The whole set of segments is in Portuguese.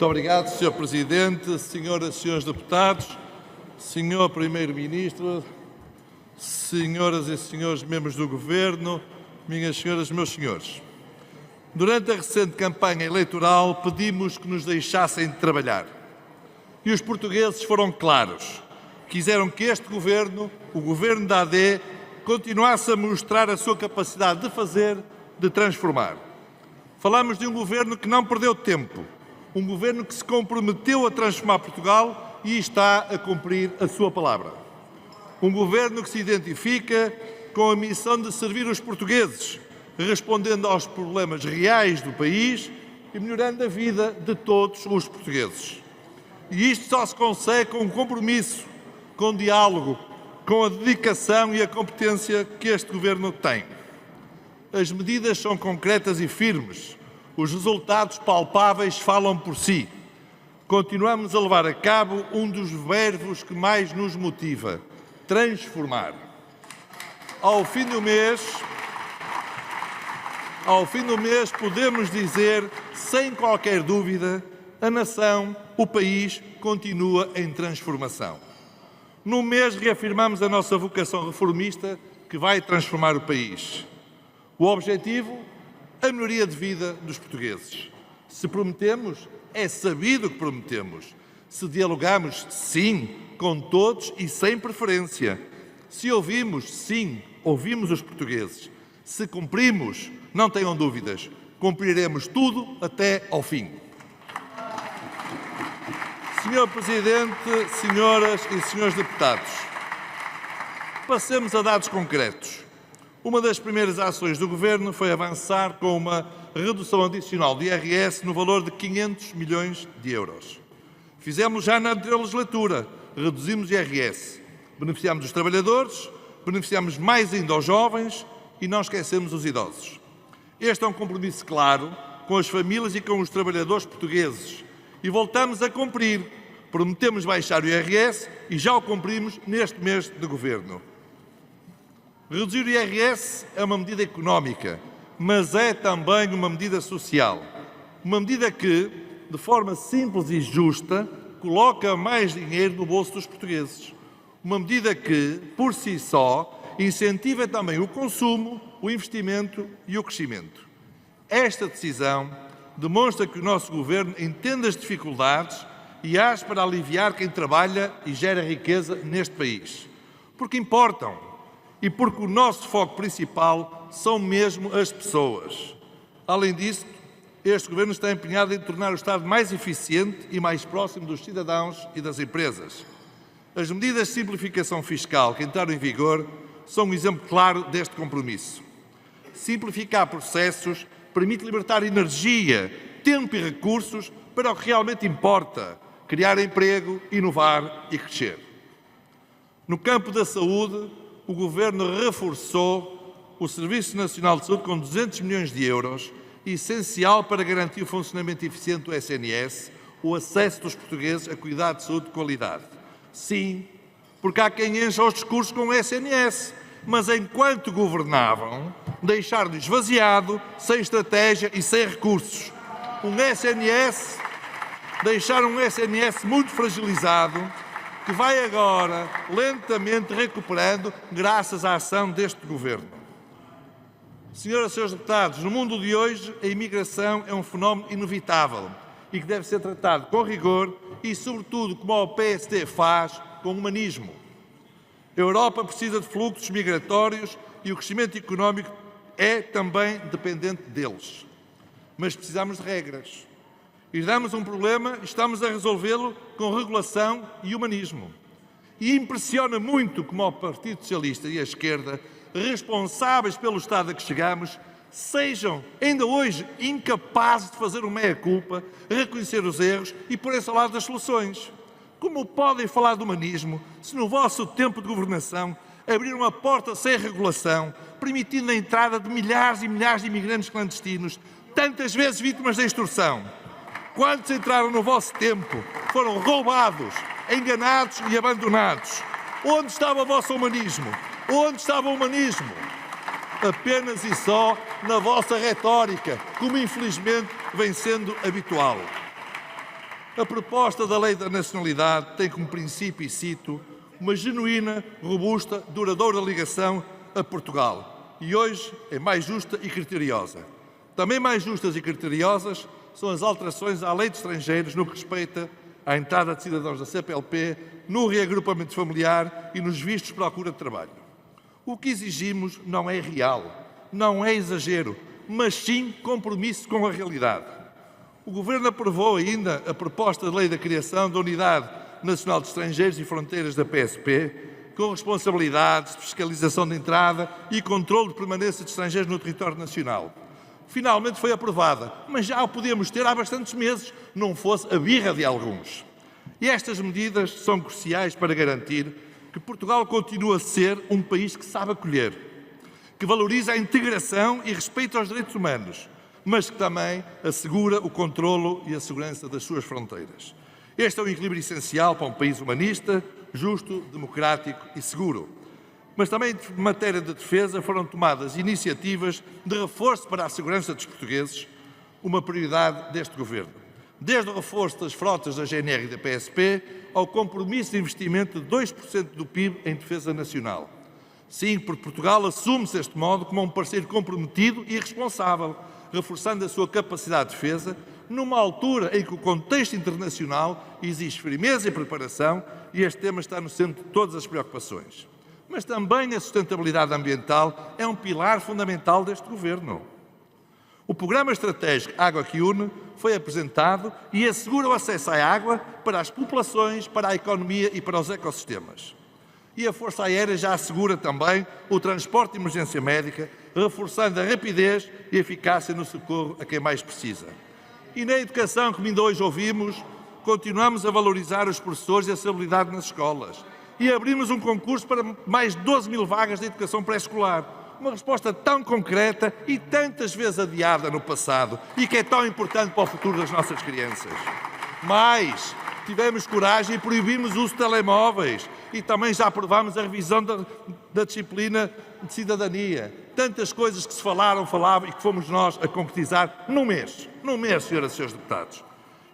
Muito obrigado, Sr. Presidente, Senhoras e Senhores Deputados, Sr. Primeiro-Ministro, Senhoras e Senhores Membros do Governo, minhas senhoras e meus senhores. Durante a recente campanha eleitoral, pedimos que nos deixassem trabalhar. E os portugueses foram claros. Quiseram que este governo, o governo da AD, continuasse a mostrar a sua capacidade de fazer, de transformar. Falamos de um governo que não perdeu tempo, um governo que se comprometeu a transformar Portugal e está a cumprir a sua palavra. Um governo que se identifica com a missão de servir os portugueses, respondendo aos problemas reais do país e melhorando a vida de todos os portugueses. E isto só se consegue com um compromisso, com diálogo, com a dedicação e a competência que este governo tem. As medidas são concretas e firmes. Os resultados palpáveis falam por si. Continuamos a levar a cabo um dos verbos que mais nos motiva: transformar. Ao fim do mês, podemos dizer, sem qualquer dúvida, a nação, o país, continua em transformação. No mês reafirmamos a nossa vocação reformista que vai transformar o país. O objetivo? A melhoria de vida dos portugueses. Se prometemos, é sabido que prometemos. Se dialogamos, sim, com todos e sem preferência. Se ouvimos, sim, ouvimos os portugueses. Se cumprimos, não tenham dúvidas, cumpriremos tudo até ao fim. Senhor Presidente, senhoras e senhores deputados, passemos a dados concretos. Uma das primeiras ações do Governo foi avançar com uma redução adicional do IRS no valor de 500 milhões de euros. Fizemos já na anterior legislatura, reduzimos o IRS, beneficiamos os trabalhadores, beneficiamos mais ainda os jovens e não esquecemos os idosos. Este é um compromisso claro com as famílias e com os trabalhadores portugueses e voltamos a cumprir. Prometemos baixar o IRS e já o cumprimos neste mês de Governo. Reduzir o IRS é uma medida económica, mas é também uma medida social. Uma medida que, de forma simples e justa, coloca mais dinheiro no bolso dos portugueses. Uma medida que, por si só, incentiva também o consumo, o investimento e o crescimento. Esta decisão demonstra que o nosso Governo entende as dificuldades e age para aliviar quem trabalha e gera riqueza neste país. Porque importam. E porque o nosso foco principal são mesmo as pessoas. Além disso, este Governo está empenhado em tornar o Estado mais eficiente e mais próximo dos cidadãos e das empresas. As medidas de simplificação fiscal que entraram em vigor são um exemplo claro deste compromisso. Simplificar processos permite libertar energia, tempo e recursos para o que realmente importa: criar emprego, inovar e crescer. No campo da saúde, o Governo reforçou o Serviço Nacional de Saúde com 200 milhões de euros, essencial para garantir o funcionamento eficiente do SNS, o acesso dos portugueses a cuidados de saúde de qualidade. Sim, porque há quem encha os discursos com o SNS, mas enquanto governavam, deixaram-no esvaziado, sem estratégia e sem recursos. Deixaram um SNS muito fragilizado, que vai agora lentamente recuperando graças à ação deste Governo. Senhoras e senhores deputados, no mundo de hoje a imigração é um fenómeno inevitável e que deve ser tratado com rigor e, sobretudo, como o PSD faz, com humanismo. A Europa precisa de fluxos migratórios e o crescimento económico é também dependente deles. Mas precisamos de regras. E damos um problema e estamos a resolvê-lo com regulação e humanismo. E impressiona muito como o Partido Socialista e a esquerda, responsáveis pelo estado a que chegamos, sejam, ainda hoje, incapazes de fazer uma meia-culpa, reconhecer os erros e pôr-se ao lado das soluções. Como podem falar de humanismo se no vosso tempo de governação abriram a porta sem regulação, permitindo a entrada de milhares e milhares de imigrantes clandestinos, tantas vezes vítimas da extorsão? Quantos entraram no vosso tempo foram roubados, enganados e abandonados? Onde estava o vosso humanismo? Onde estava o humanismo? Apenas e só na vossa retórica, como infelizmente vem sendo habitual. A proposta da Lei da Nacionalidade tem como princípio, e cito, uma genuína, robusta, duradoura ligação a Portugal. E hoje é mais justa e criteriosa. Também mais justas e criteriosas são as alterações à Lei de Estrangeiros no que respeita à entrada de cidadãos da CPLP, no reagrupamento familiar e nos vistos de procura de trabalho. O que exigimos não é real, não é exagero, mas sim compromisso com a realidade. O Governo aprovou ainda a proposta de lei da criação da Unidade Nacional de Estrangeiros e Fronteiras da PSP, com responsabilidades de fiscalização de entrada e controle de permanência de estrangeiros no território nacional. Finalmente foi aprovada, mas já o podíamos ter há bastantes meses, não fosse a birra de alguns. E estas medidas são cruciais para garantir que Portugal continua a ser um país que sabe acolher, que valoriza a integração e respeita aos direitos humanos, mas que também assegura o controlo e a segurança das suas fronteiras. Este é um equilíbrio essencial para um país humanista, justo, democrático e seguro. Mas também em matéria de defesa foram tomadas iniciativas de reforço para a segurança dos portugueses, uma prioridade deste Governo. Desde o reforço das frotas da GNR e da PSP ao compromisso de investimento de 2% do PIB em defesa nacional. Sim, porque Portugal assume-se deste modo como um parceiro comprometido e responsável, reforçando a sua capacidade de defesa, numa altura em que o contexto internacional exige firmeza e preparação e este tema está no centro de todas as preocupações. Mas também a sustentabilidade ambiental é um pilar fundamental deste Governo. O Programa Estratégico Água que Une foi apresentado e assegura o acesso à água para as populações, para a economia e para os ecossistemas. E a Força Aérea já assegura também o transporte de emergência médica, reforçando a rapidez e eficácia no socorro a quem mais precisa. E na educação, como ainda hoje ouvimos, continuamos a valorizar os professores e a estabilidade nas escolas. E abrimos um concurso para mais de 12 mil vagas de educação pré-escolar. Uma resposta tão concreta e tantas vezes adiada no passado e que é tão importante para o futuro das nossas crianças. Mas tivemos coragem e proibimos o uso de telemóveis e também já aprovámos a revisão da disciplina de cidadania. Tantas coisas que se falavam e que fomos nós a concretizar num mês, senhoras e senhores deputados.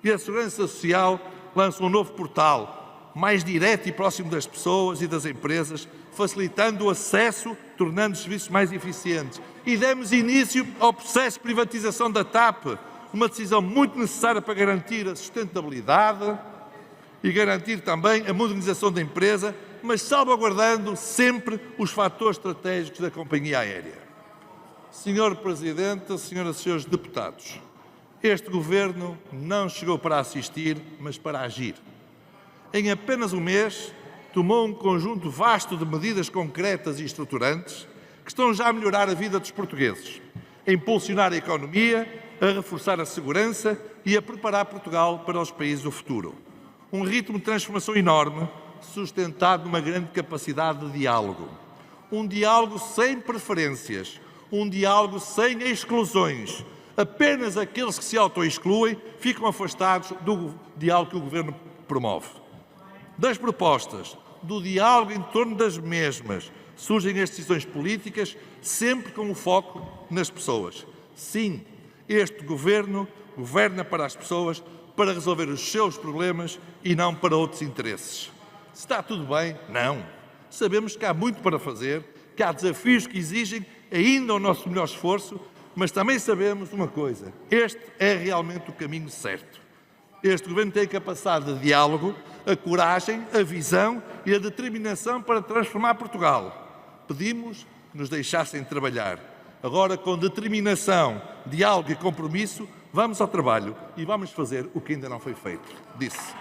E a Segurança Social lança um novo portal, mais direto e próximo das pessoas e das empresas, facilitando o acesso, tornando os serviços mais eficientes. E demos início ao processo de privatização da TAP, uma decisão muito necessária para garantir a sustentabilidade e garantir também a modernização da empresa, mas salvaguardando sempre os fatores estratégicos da companhia aérea. Senhor Presidente, senhoras e senhores deputados, este Governo não chegou para assistir, mas para agir. Em apenas um mês, tomou um conjunto vasto de medidas concretas e estruturantes que estão já a melhorar a vida dos portugueses, a impulsionar a economia, a reforçar a segurança e a preparar Portugal para os países do futuro. Um ritmo de transformação enorme, sustentado numa grande capacidade de diálogo. Um diálogo sem preferências, um diálogo sem exclusões. Apenas aqueles que se auto-excluem ficam afastados do diálogo que o Governo promove. Das propostas, do diálogo em torno das mesmas, surgem as decisões políticas, sempre com o foco nas pessoas. Sim, este Governo governa para as pessoas, para resolver os seus problemas e não para outros interesses. Está tudo bem? Não. Sabemos que há muito para fazer, que há desafios que exigem ainda o nosso melhor esforço, mas também sabemos uma coisa: este é realmente o caminho certo. Este Governo tem a capacidade de diálogo, a coragem, a visão e a determinação para transformar Portugal. Pedimos que nos deixassem trabalhar. Agora, com determinação, diálogo e compromisso, vamos ao trabalho e vamos fazer o que ainda não foi feito. Disse.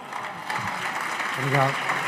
Obrigado.